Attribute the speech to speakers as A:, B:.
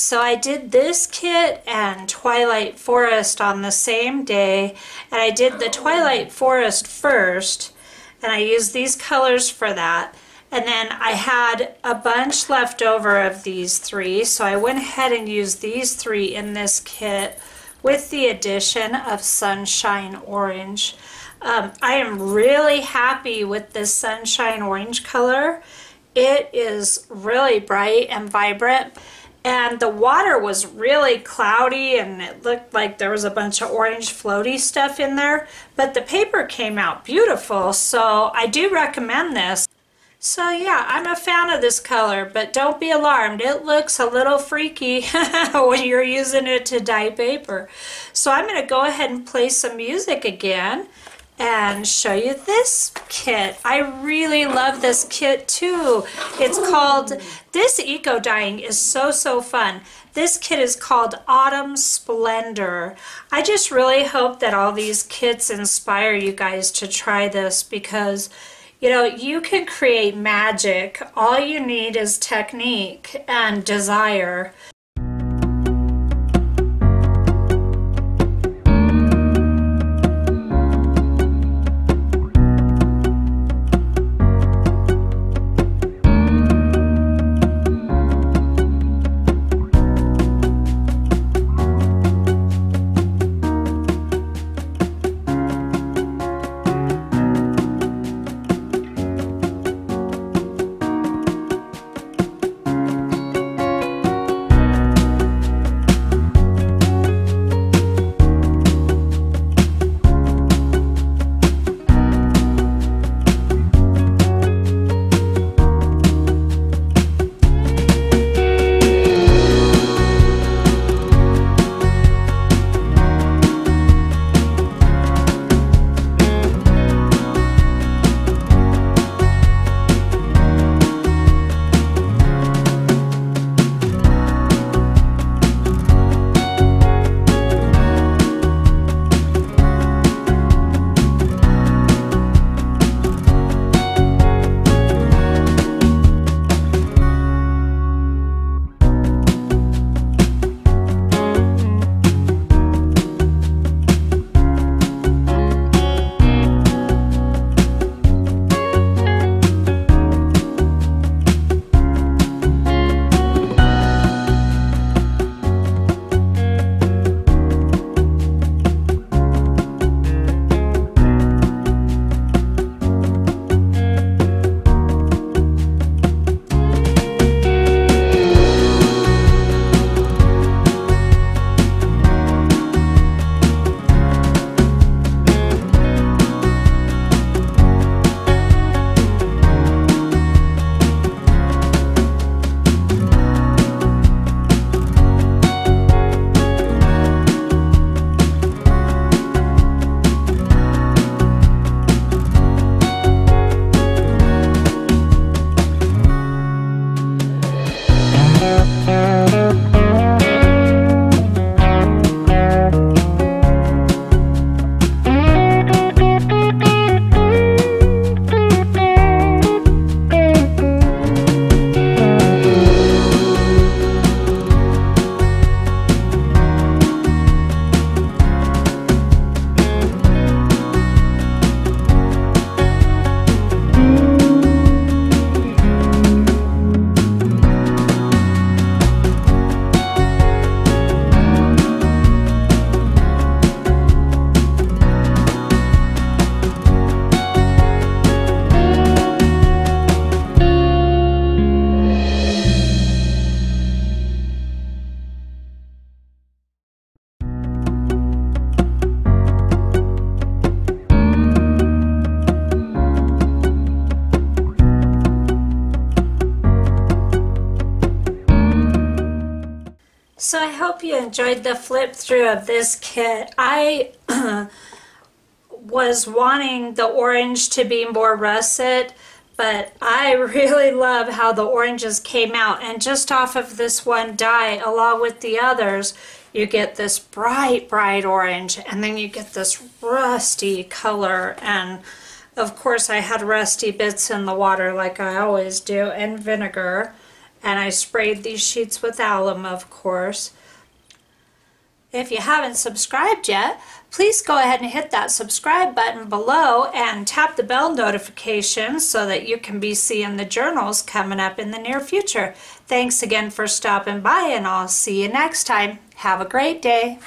A: So I did this kit and Twilight Forest on the same day, and I did the Twilight Forest first, and I used these colors for that. And then I had a bunch left over of these three, so I went ahead and used these three in this kit with the addition of Sunshine Orange. I am really happy with this Sunshine Orange color. It is really bright and vibrant, and the water was really cloudy and it looked like there was a bunch of orange floaty stuff in there, but the paper came out beautiful, so I do recommend this. So yeah, I'm a fan of this color, but don't be alarmed. It looks a little freaky when you're using it to dye paper. So I'm going to go ahead and play some music again and show you this kit. I really love this kit too. It's called, this eco dyeing is so fun. This kit is called Autumn Splendor. I just really hope that all these kits inspire you guys to try this, because you know, you can create magic. All you need is technique and desire. So I hope you enjoyed the flip through of this kit. I was wanting the orange to be more russet, but I really love how the oranges came out. And just off of this one dye, along with the others, you get this bright orange, and then you get this rusty color. And of course I had rusty bits in the water like I always do, and vinegar. And I sprayed these sheets with alum, of course. If you haven't subscribed yet, please go ahead and hit that subscribe button below and tap the bell notification so that you can be seeing the journals coming up in the near future. Thanks again for stopping by, and I'll see you next time. Have a great day.